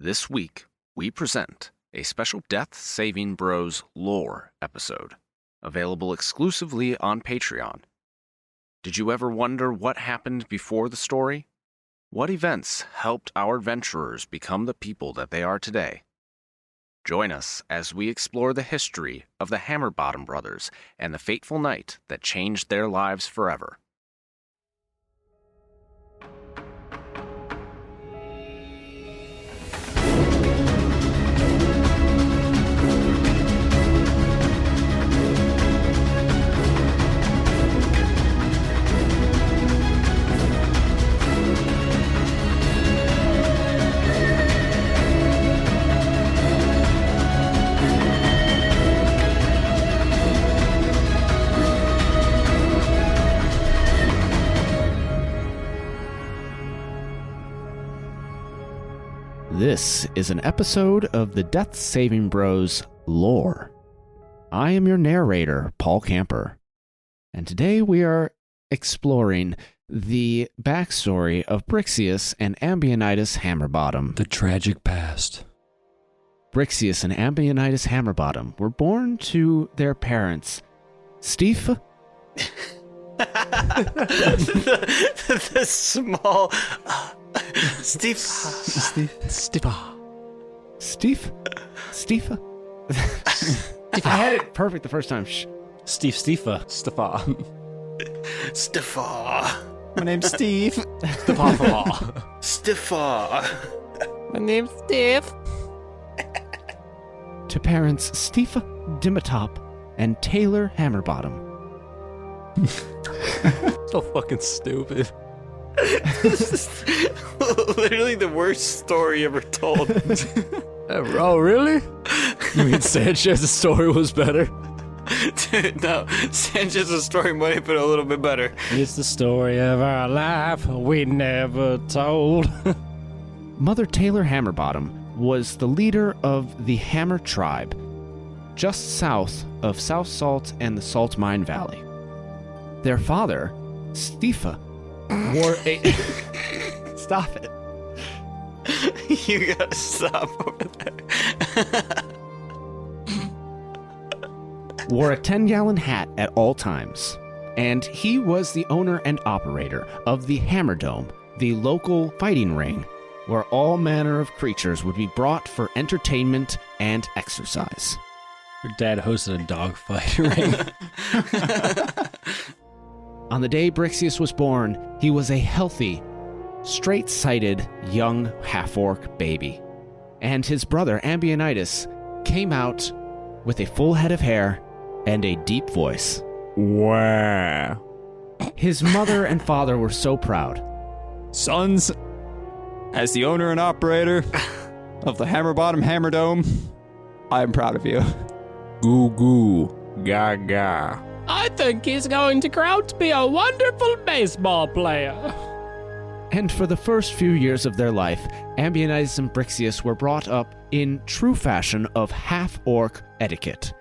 This week, we present a special Death Saving Bros lore episode, available exclusively on Patreon. Did you ever wonder what happened before the story? What events helped our adventurers become the people that they are today? Join us as we explore the history of the Hammerbottom brothers and the fateful night that changed their lives forever. This is an episode of the Death Saving Bros lore. I am your narrator, Paul Camper, and today we are exploring the backstory of Brixius and Ambionitis Hammerbottom. The tragic past. Brixius and Ambionitis Hammerbottom were born to their parents, Steve. the small Steve. I had it perfect the first time. Stefa. Stefa. My name's Steve. Stefa. My name's Steve. To parents Steve Dimatop and Taylor Hammerbottom. So fucking stupid. This is literally the worst story ever told. Oh, really? You mean Sanchez's story was better? Dude, no, Sanchez's story might have been a little bit better. It's the story of our life we never told. Mother Taylor Hammerbottom was the leader of the Hammer tribe, just south of South Salt and the Salt Mine Valley. Their father, Stefa, wore a... Stop it. You gotta stop over there. Wore a 10-gallon hat at all times, and he was the owner and operator of the Hammerdome, the local fighting ring, where all manner of creatures would be brought for entertainment and exercise. Your dad hosted a dogfight ring. On the day Brixius was born, he was a healthy, straight-sighted, young half-orc baby. And his brother, Ambionitis, came out with a full head of hair and a deep voice. Wow. His mother and father were so proud. Sons, as the owner and operator of the Hammerbottom Hammerdome, I am proud of you. Goo goo. Gaga. I think he's going to grow to be a wonderful baseball player. And for the first few years of their life, Ambionitis and Brixius were brought up in true fashion of half-orc etiquette.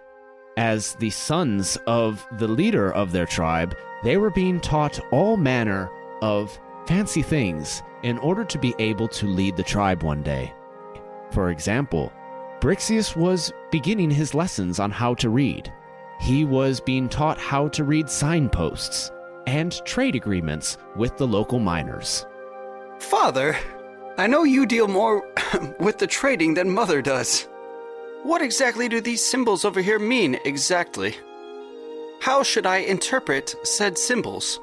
As the sons of the leader of their tribe, they were being taught all manner of fancy things in order to be able to lead the tribe one day. For example, Brixius was beginning his lessons on how to read. He was being taught how to read signposts and trade agreements with the local miners. Father, I know you deal more with the trading than Mother does. What exactly do these symbols over here mean exactly? How should I interpret said symbols?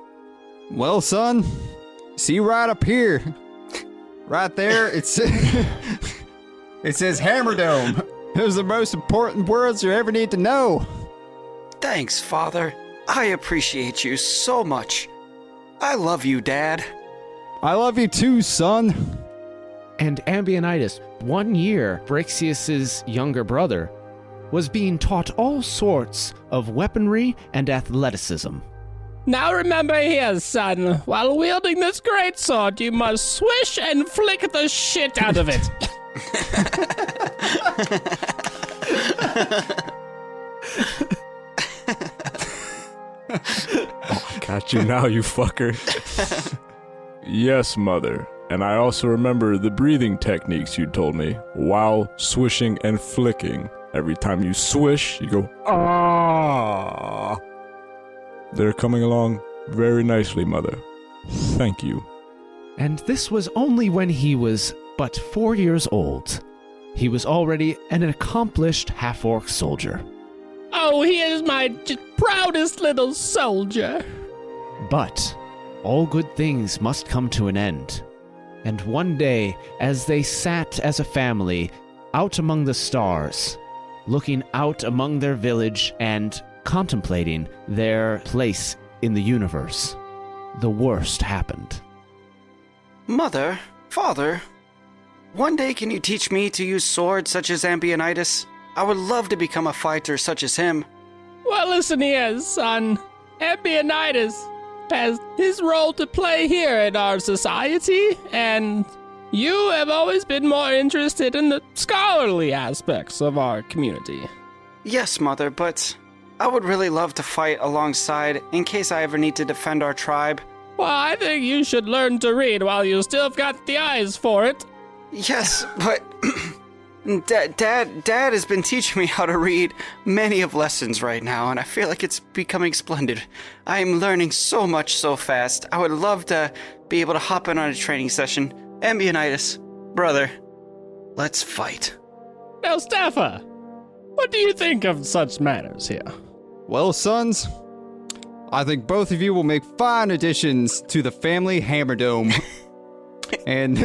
Well, son, see right up here. Right there, it says Hammerdome. Those are the most important words you ever need to know. Thanks, Father. I appreciate you so much. I love you, Dad. I love you too, son. And Ambionitis, 1 year Brixius's younger brother, was being taught all sorts of weaponry and athleticism. Now remember here, son, while wielding this great sword, you must swish and flick the shit out of it. Got you now, you fucker. Yes, Mother. And I also remember the breathing techniques you told me while swishing and flicking. Every time you swish, you go, ah. They're coming along very nicely, Mother. Thank you. And this was only when he was but 4 years old. He was already an accomplished half-orc soldier. Oh, he is my proudest little soldier. But all good things must come to an end. And one day, as they sat as a family out among the stars, looking out among their village and contemplating their place in the universe, the worst happened. Mother, Father, one day can you teach me to use swords such as Ambionitis? I would love to become a fighter such as him. Well, listen here, son. Ambionitis has his role to play here in our society, and you have always been more interested in the scholarly aspects of our community. Yes, Mother, but I would really love to fight alongside in case I ever need to defend our tribe. Well, I think you should learn to read while you still have got the eyes for it. Yes, but Dad has been teaching me how to read many of lessons right now, and I feel like it's becoming splendid. I am learning so much so fast. I would love to be able to hop in on a training session. Ambionitis, brother, let's fight. Now, Staffa, what do you think of such matters here? Well, sons, I think both of you will make fine additions to the family Hammerdome. and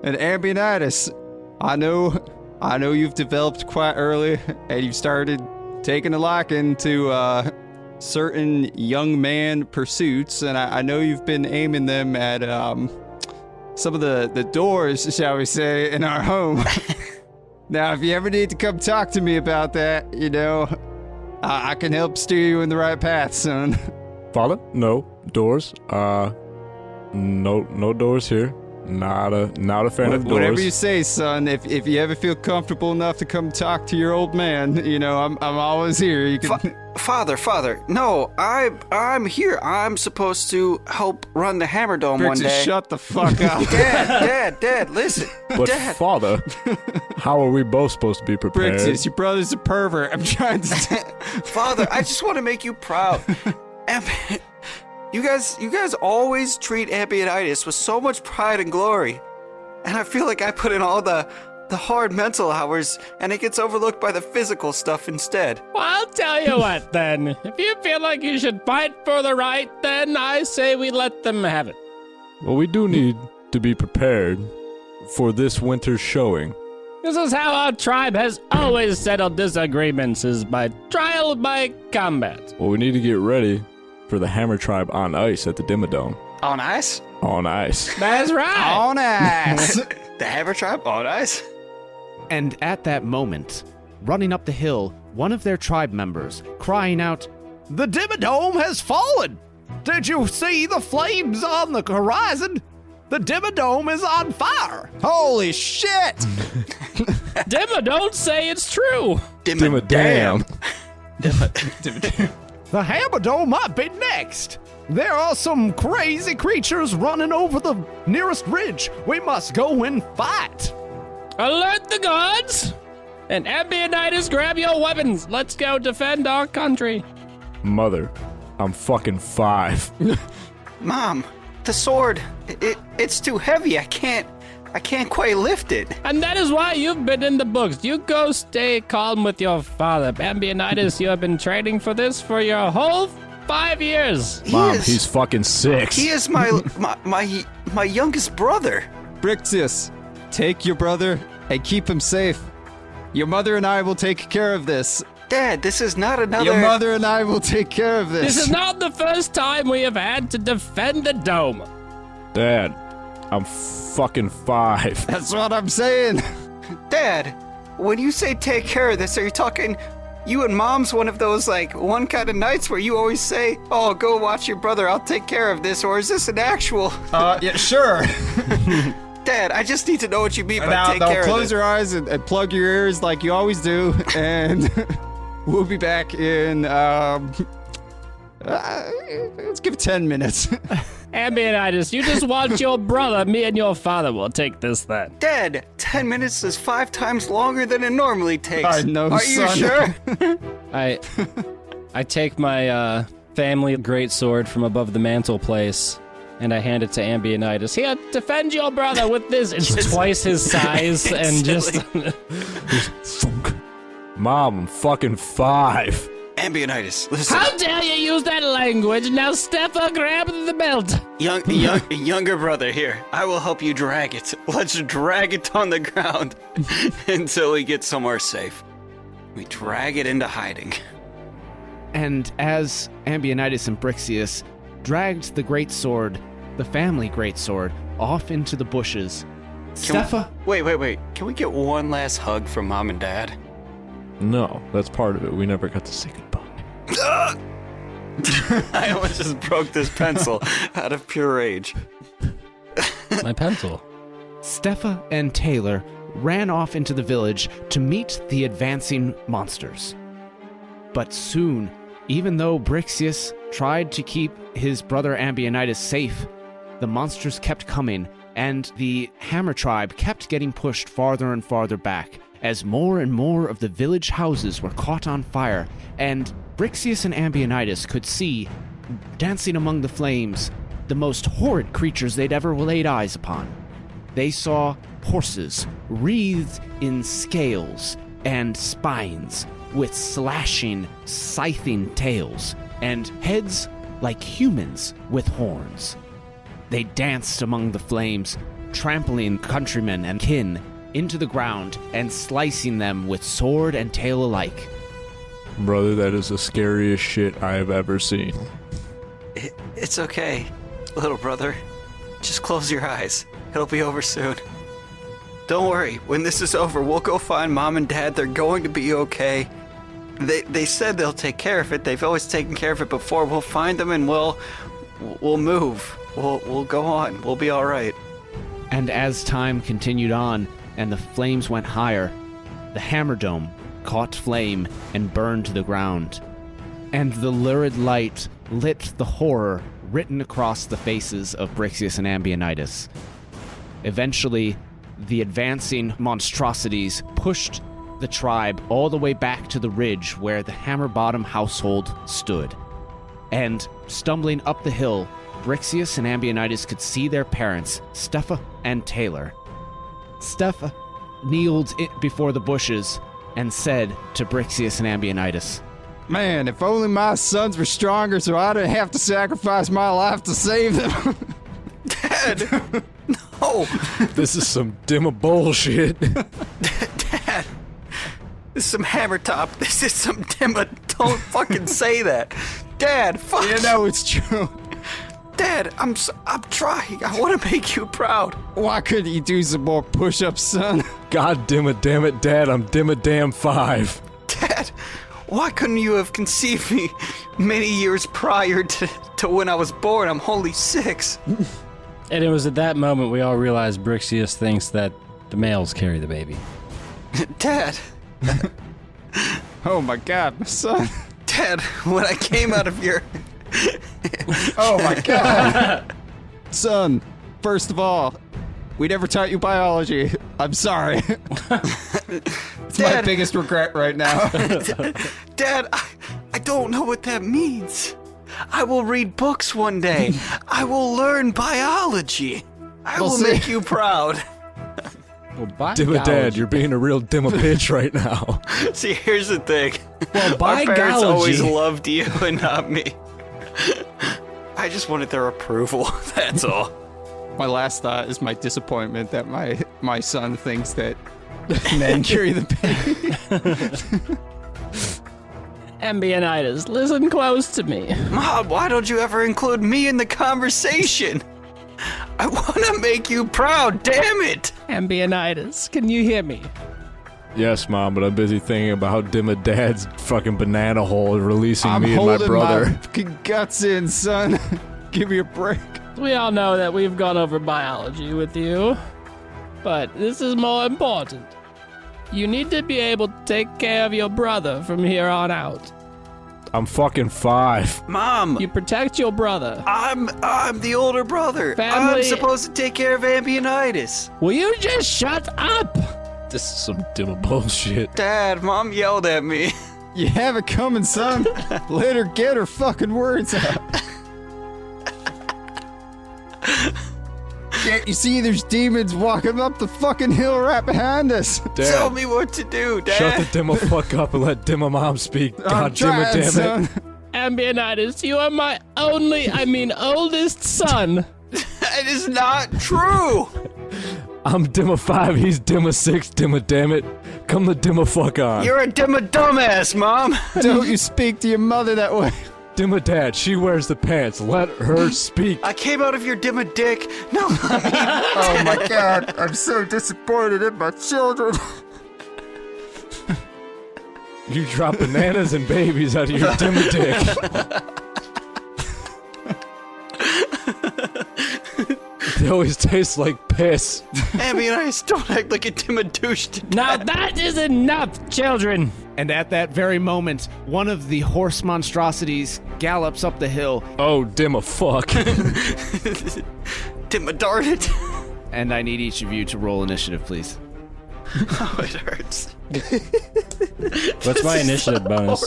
Ambionitis, I know you've developed quite early, and you've started taking a liking to certain young man pursuits, and I know you've been aiming them at some of the doors, shall we say, in our home. Now, if you ever need to come talk to me about that, you know, I can help steer you in the right path, son. Father? No. Doors? No doors here. Not a fan of doors. Whatever you say, son. If you ever feel comfortable enough to come talk to your old man, you know, I'm always here. You can. Father, no, I'm here. I'm supposed to help run the Hammerdome one day. Shut the fuck up. Dad, listen. But Dad. Father, how are we both supposed to be prepared? Brixus, your brother's a pervert. I'm trying to. Father, I just want to make you proud. You guys always treat Ambionitis with so much pride and glory. And I feel like I put in all the hard mental hours, and it gets overlooked by the physical stuff instead. Well, I'll tell you what, then. If you feel like you should fight for the right, then I say we let them have it. Well, we do need to be prepared for this winter's showing. This is how our tribe has always settled disagreements, is by trial by combat. Well, we need to get ready for the Hammer Tribe on ice at the Dimmadome. On ice? On ice. That's right. On ass. The Hammer Tribe on ice? And at that moment, running up the hill, one of their tribe members, crying out, "The Dimmadome has fallen! Did you see the flames on the horizon? The Dimmadome is on fire!" Holy shit! Dimma, don't say it's true. Dimmadam. The Hammerbottom might be next. There are some crazy creatures running over the nearest ridge. We must go and fight. Alert the gods! And Ambionitis, grab your weapons. Let's go defend our country. Mother, I'm fucking 5. Mom, the sword, it's too heavy. I can't quite lift it. And that is why you've been in the books. You go stay calm with your father. Ambionitis, you have been training for this for your whole 5 years. Mom, he's fucking 6. He is my youngest brother. Brixus, take your brother and keep him safe. Your mother and I will take care of this. Dad, this is not another... Your mother and I will take care of this. This is not the first time we have had to defend the dome. Dad, I'm fucking 5. That's what I'm saying. Dad, when you say take care of this, are you talking... You and Mom's one of those, like, one kind of nights where you always say, "Oh, go watch your brother, I'll take care of this," or is this an actual... Yeah, sure. Dad, I just need to know what you mean by take care of this. Now, close your eyes and plug your ears like you always do, and we'll be back in, let's give it 10 minutes. Ambionitis, you just want your brother. Me and your father will take this then. Dad, 10 minutes is 5 times longer than it normally takes. I know, Are you son. sure? I take my family greatsword from above the mantelpiece and I hand it to Ambionitis. Here, defend your brother with this. It's twice his size and just... Mom, I'm fucking 5. Ambionitis, listen. How dare you use that language? Now, Steffa, grab the belt. Younger brother, here. I will help you drag it. Let's drag it on the ground until we get somewhere safe. We drag it into hiding. And as Ambionitis and Brixius dragged the greatsword, the family greatsword, off into the bushes, Steffa... Wait. Can we get one last hug from Mom and Dad? No, that's part of it. We never got to say goodbye. I almost just broke this pencil out of pure rage. My pencil. Steffa and Taylor ran off into the village to meet the advancing monsters. But soon, even though Brixius tried to keep his brother Ambionitis safe, the monsters kept coming, and the Hammer tribe kept getting pushed farther and farther back, as more and more of the village houses were caught on fire, and Brixius and Ambionitis could see, dancing among the flames, the most horrid creatures they'd ever laid eyes upon. They saw horses wreathed in scales and spines, with slashing, scything tails, and heads like humans with horns. They danced among the flames, trampling countrymen and kin into the ground and slicing them with sword and tail alike. Brother, that is the scariest shit I have ever seen. It's okay, little brother. Just close your eyes. It'll be over soon. Don't worry, when this is over, we'll go find Mom and Dad. They're going to be okay. They said they'll take care of it. They've always taken care of it before. We'll find them and we'll move. We'll go on. We'll be all right. And as time continued on and the flames went higher, the Hammerdome caught flame and burned to the ground. And the lurid light lit the horror written across the faces of Brixius and Ambionitis. Eventually, the advancing monstrosities pushed the tribe all the way back to the ridge where the Hammerbottom household stood. And stumbling up the hill, Brixius and Ambionitis could see their parents, Steffa and Taylor. Steffa kneeled before the bushes and said to Brixius and Ambionitis, Man, if only my sons were stronger so I didn't have to sacrifice my life to save them. Dad! No! This is some dimmer bullshit. Dad! This is some hammer top. This is some dimmer. Don't fucking say that. Dad, fuck! You know it's true. Dad, I'm trying. I want to make you proud. Why couldn't you do some more push-ups, son? God damn it, Dad, I'm damn 5. Dad, why couldn't you have conceived me many years prior to when I was born? I'm only 6. And it was at that moment we all realized Brixius thinks that the males carry the baby. Dad. Oh my God, my son. Dad, when I came out of your... Oh my God. Son, first of all, we never taught you biology. I'm sorry. It's my biggest regret right now. Dad, I don't know what that means. I will read books one day. I will learn biology. I will make you proud. Well, Dimma Dad, you're being a real dimma bitch right now. See, here's the thing. Well, Our parents always biology. loved you and not me. I just wanted their approval, that's all. My last thought is my disappointment that my son thinks that men carry the baby. Ambionitis, listen close to me. Mom, why don't you ever include me in the conversation? I want to make you proud, damn it! Ambionitis, can you hear me? Yes, Mom, but I'm busy thinking about how Dimma Dad's fucking banana hole is releasing I'm me and my holding brother. my fucking guts in, son. Give me a break. We all know that we've gone over biology with you, but this is more important. You need to be able to take care of your brother from here on out. I'm fucking 5. Mom, You protect your brother. I'm the older brother. Family- I'm supposed to take care of ambionitis. Will you just shut up? This is some dim bullshit. Dad, Mom yelled at me. You have it coming, son. Let her get her fucking words out. Can't you see there's demons walking up the fucking hill right behind us? Tell Dad, me what to do, Dad. shut the demo fuck up and let Demo Mom speak. God damn it, damn it. Ambionitis, you are my oldest son. That is not true. I'm Demo 5, he's Demo 6, Demo damn it. Come the Demo fuck on. You're a dumbass, Mom. Don't you speak to your mother that way. Demo Dad, she wears the pants. Let her speak. I came out of your dimmer dick. No, Oh my god, I'm so disappointed in my children. You drop bananas and babies out of your Demo dick. They always taste like piss. ambionitis, don't act like a dimmer douche. Now that is enough, children. And at that very moment, one of the horse monstrosities gallops up the hill, Oh, Demo fuck. Dimmer darn it. and I need each of you to roll initiative, please. Oh, it hurts. What's my initiative bonus?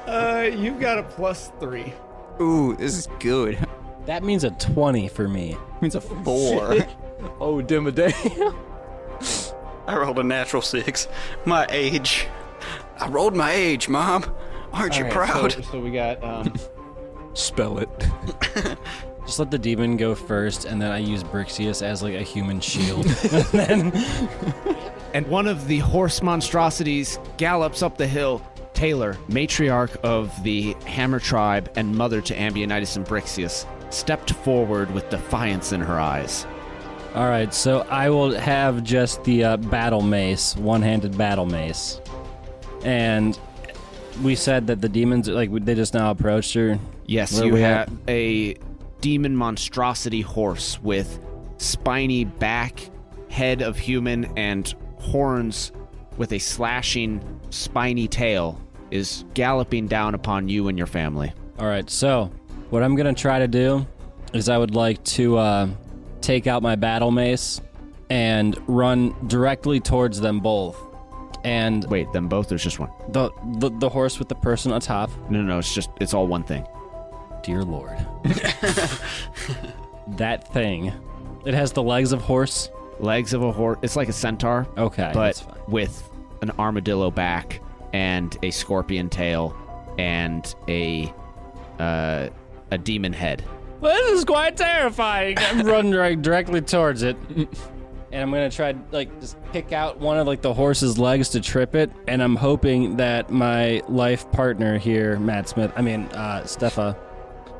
You've got a +3. Ooh, this is good. That means a 20 for me. Means a 4. Oh, Demo damn. I rolled a natural 6. My age. I rolled my age, Mom. Aren't you proud? So we got Spell it. Just let the demon go first, and then I use Brixius as like a human shield. and one of the horse monstrosities gallops up the hill. Taylor, matriarch of the Hammer tribe and mother to Ambionitis and Brixius, stepped forward with defiance in her eyes. All right, so I will have just the battle mace, one-handed battle mace. And we said that the demons, like, they just now approached her. Yes, Where you we have at? a demon monstrosity horse with spiny back, head of human, and horns with a slashing, spiny tail is galloping down upon you and your family. All right, so what I'm going to try to do is I would like to take out my battle mace and run directly towards them both. And Wait, them both? There's just one. the horse with the person on top. No, it's all one thing. Dear Lord. That thing. It has the legs of horse. Legs of a horse. It's like a centaur. Okay, that's But fine. with an armadillo back and a scorpion tail and a demon head. Well, this is quite terrifying. I'm running directly towards it. And I'm going to try like just pick out one of like the horse's legs to trip it. And I'm hoping that my life partner here, Stefa,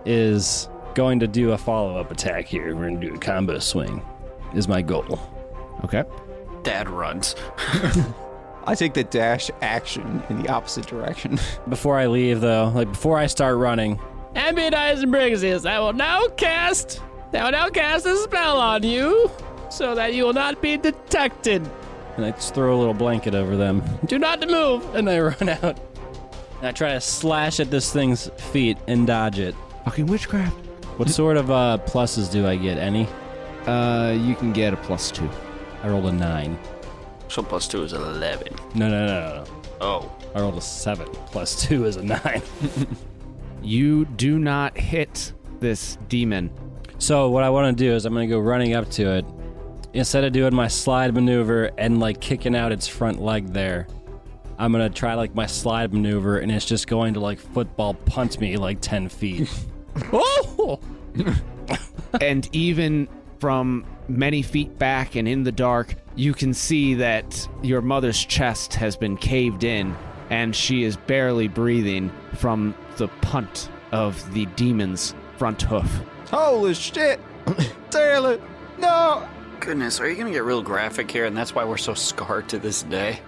is going to do a follow-up attack here. We're going to do a combo swing is my goal. Okay. Dad runs. I take the dash action in the opposite direction. Before I leave, though, like before I start running, Ambionitis and Brixius, I will now cast a spell on you so that you will not be detected. and I just throw a little blanket over them. Do not move. And I run out. And I try to slash at this thing's feet and dodge it. Fucking witchcraft. What sort of pluses do I get? Any? You can get a +2. I rolled a 9. So +2 is 11. No. Oh. I rolled a 7. Plus 2 is a 9. You do not hit this demon. So what I want to do is I'm going to go running up to it. Instead of doing my slide maneuver and like kicking out its front leg there, I'm going to try like my slide maneuver and it's just going to like football punt me like 10 feet. Oh! And even from many feet back and in the dark, you can see that your mother's chest has been caved in and she is barely breathing from the punt of the demon's front hoof. Holy shit! Taylor, no! Goodness, are you gonna get real graphic here? And that's why we're so scarred to this day?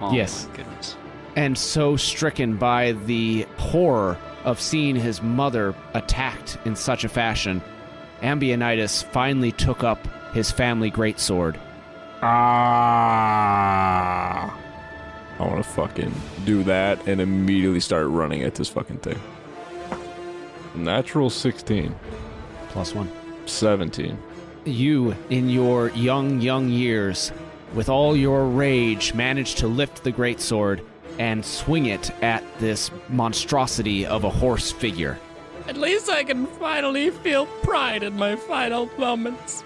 Oh, Yes. My goodness. And so stricken by the horror of seeing his mother attacked in such a fashion, Ambionitis finally took up his family greatsword. I want to fucking do that and immediately start running at this fucking thing. Natural 16. +1. 17. You, in your young years, with all your rage, managed to lift the greatsword and swing it at this monstrosity of a horse figure. At least I can finally feel pride in my final moments.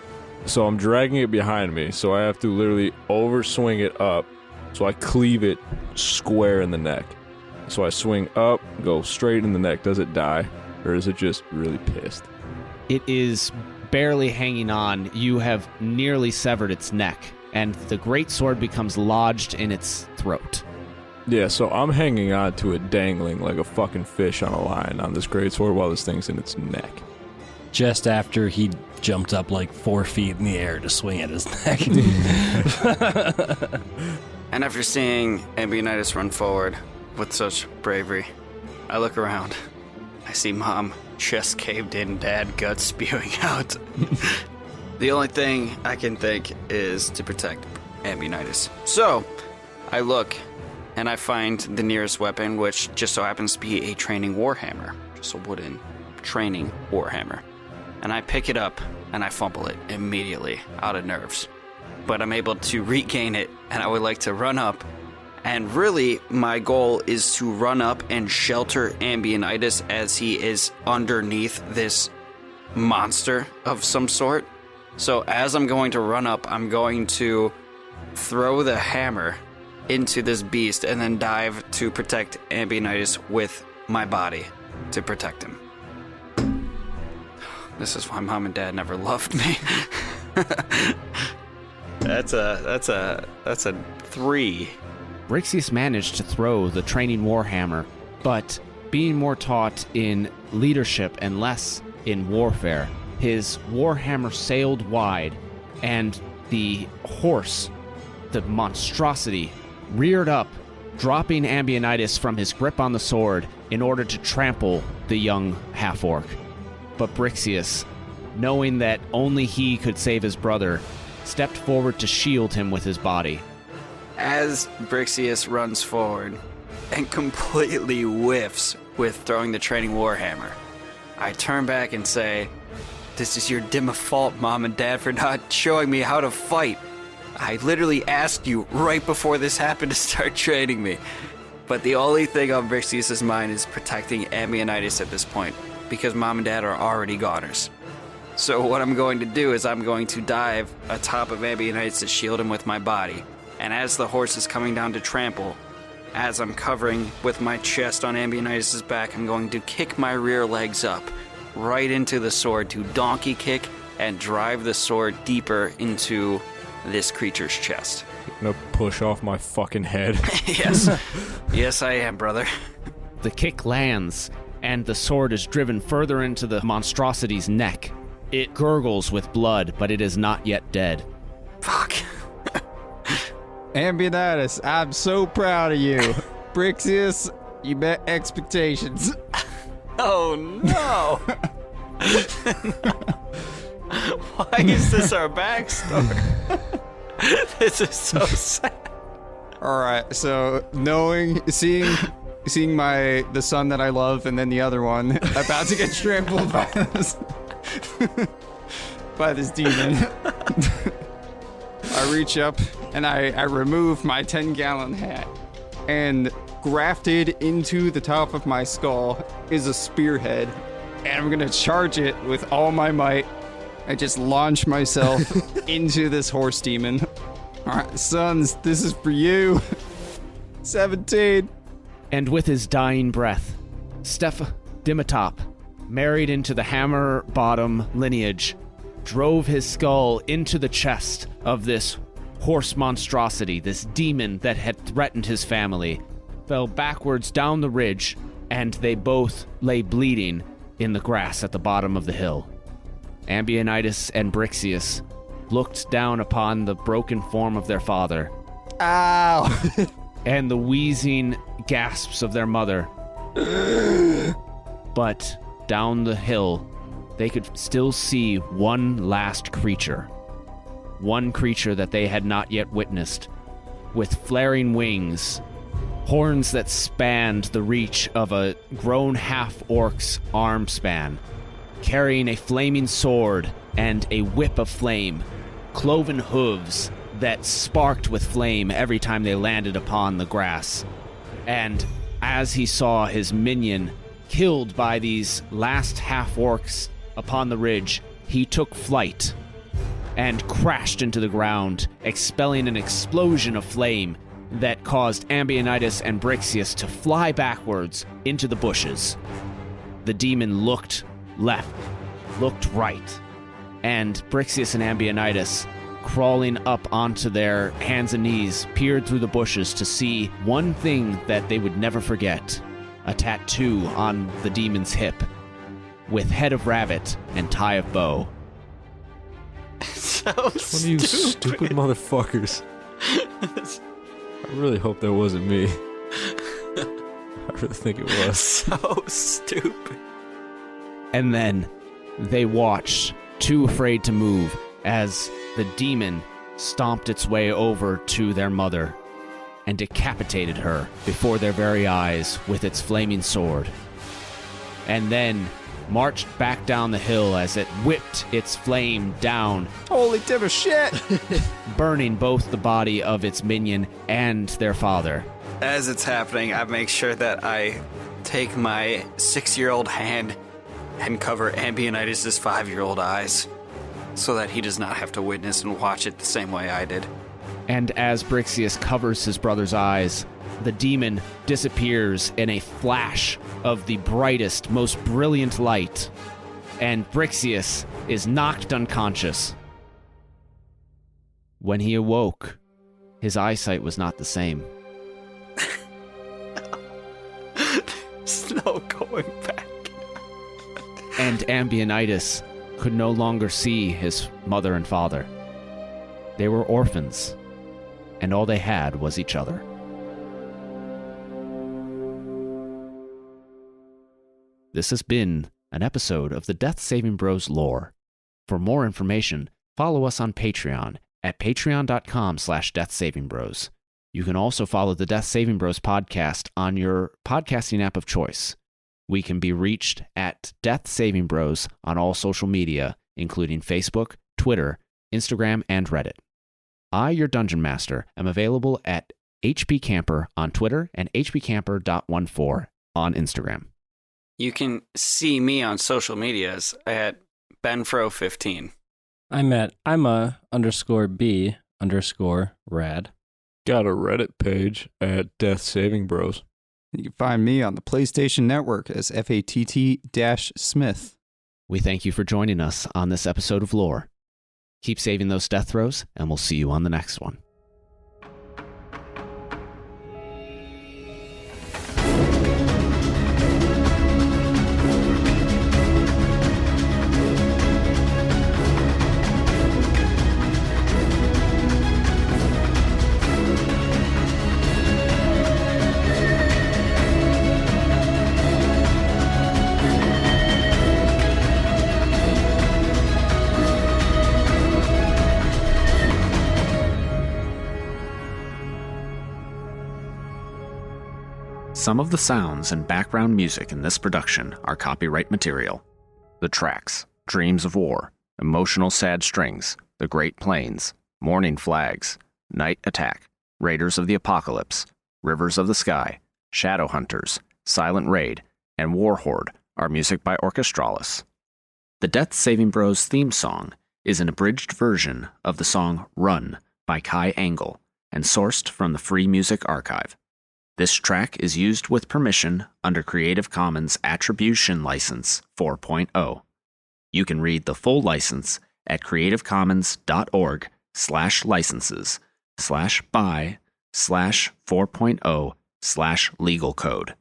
So I'm dragging it behind me, so I have to literally overswing it up, so I cleave it square in the neck. So I swing up, go straight in the neck. Does it die, or is it just really pissed? It is barely hanging on. You have nearly severed its neck, and the greatsword becomes lodged in its throat. Yeah, so I'm hanging on to it, dangling like a fucking fish on a line on this greatsword while this thing's in its neck. Just after he jumped up like 4 feet in the air to swing at his neck. And after seeing Ambionitis run forward with such bravery, I look around. I see Mom, chest caved in, Dad, guts spewing out. The only thing I can think is to protect Ambionitis. So, I look, and I find the nearest weapon, which just so happens to be a training warhammer. Just a wooden training warhammer. And I pick it up, and I fumble it immediately, out of nerves. But I'm able to regain it, and I would like to run up. And really, my goal is to run up and shelter Ambionitis as he is underneath this monster of some sort. So as I'm going to run up, I'm going to throw the hammer into this beast and then dive to protect Ambionitis with my body to protect him. This is why Mom and Dad never loved me. That's a 3. Brixius managed to throw the training warhammer, but being more taught in leadership and less in warfare, his warhammer sailed wide, and the horse, the monstrosity, reared up, dropping Ambionitis from his grip on the sword in order to trample the young half-orc. But Brixius, knowing that only he could save his brother, stepped forward to shield him with his body. As Brixius runs forward and completely whiffs with throwing the training warhammer, I turn back and say, "This is your dim fault, Mom and Dad, for not showing me how to fight. I literally asked you right before this happened to start training me." But the only thing on Brixius' mind is protecting Ambionitis at this point, because Mom and Dad are already goners. So what I'm going to do is I'm going to dive atop of Ambionitis to shield him with my body. And as the horse is coming down to trample, as I'm covering with my chest on Ambionitis' back, I'm going to kick my rear legs up right into the sword to donkey kick and drive the sword deeper into this creature's chest. You're gonna push off my fucking head. Yes. Yes, I am, brother. The kick lands, and the sword is driven further into the monstrosity's neck. It gurgles with blood, but it is not yet dead. Fuck. Ambionitis, I'm so proud of you. Brixius, you met expectations. Oh, no. Why is this our backstory? This is so sad. All right, so seeing the son that I love and then the other one about to get trampled by this demon. I reach up and I remove my 10-gallon hat, and grafted into the top of my skull is a spearhead, and I'm gonna charge it with all my might. I just launch myself into this horse demon. All right, sons, this is for you. 17. And with his dying breath, Steph Dimitop, married into the Hammerbottom lineage, drove his skull into the chest of this horse monstrosity, this demon that had threatened his family, fell backwards down the ridge, and they both lay bleeding in the grass at the bottom of the hill. Ambionitis and Brixius looked down upon the broken form of their father. Ow! And the wheezing gasps of their mother. But down the hill, they could still see one last creature. One creature that they had not yet witnessed, with flaring wings horns that spanned the reach of a grown half-orc's arm span, carrying a flaming sword and a whip of flame, cloven hooves that sparked with flame every time they landed upon the grass. And as he saw his minion killed by these last half-orcs upon the ridge, he took flight and crashed into the ground, expelling an explosion of flame that caused Ambionitis and Brixius to fly backwards into the bushes. The demon looked left, looked right, and Brixius and Ambionitis, crawling up onto their hands and knees, peered through the bushes to see one thing that they would never forget: a tattoo on the demon's hip with head of rabbit and tie of bow. So One of you stupid motherfuckers. I really hope that wasn't me. I really think it was. So stupid. And then they watched, too afraid to move, as the demon stomped its way over to their mother and decapitated her before their very eyes with its flaming sword. And then marched back down the hill as it whipped its flame down, Holy tip of shit! burning both the body of its minion and their father. As it's happening, I make sure that I take my 6-year-old hand and cover Ambionitis' 5-year-old eyes so that he does not have to witness and watch it the same way I did. And as Brixius covers his brother's eyes, the demon disappears in a flash of the brightest, most brilliant light, and Brixius is knocked unconscious. When he awoke, his eyesight was not the same. There's no going back. And Ambionitis could no longer see his mother and father. They were orphans, and all they had was each other. This has been an episode of the Death Saving Bros lore. For more information, follow us on Patreon at patreon.com/deathsavingbros. You can also follow the Death Saving Bros podcast on your podcasting app of choice. We can be reached at Death Saving Bros on all social media, including Facebook, Twitter, Instagram, and Reddit. I, your Dungeon Master, am available at HPCamper on Twitter and hpcamper.14 on Instagram. You can see me on social medias at benfro15. I'm a _B_rad. Got a Reddit page at Death Saving Bros. You can find me on the PlayStation Network as FATT-Smith. We thank you for joining us on this episode of Lore. Keep saving those death throws, and we'll see you on the next one. Some of the sounds and background music in this production are copyright material. The tracks: Dreams of War, Emotional Sad Strings, The Great Plains, Morning Flags, Night Attack, Raiders of the Apocalypse, Rivers of the Sky, Shadow Hunters, Silent Raid, and War Horde are music by Orchestralis. The Death Saving Bros theme song is an abridged version of the song Run by Kai Angle and sourced from the Free Music Archive. This track is used with permission under Creative Commons Attribution License 4.0. You can read the full license at creativecommons.org/licenses/by/4.0/legal code.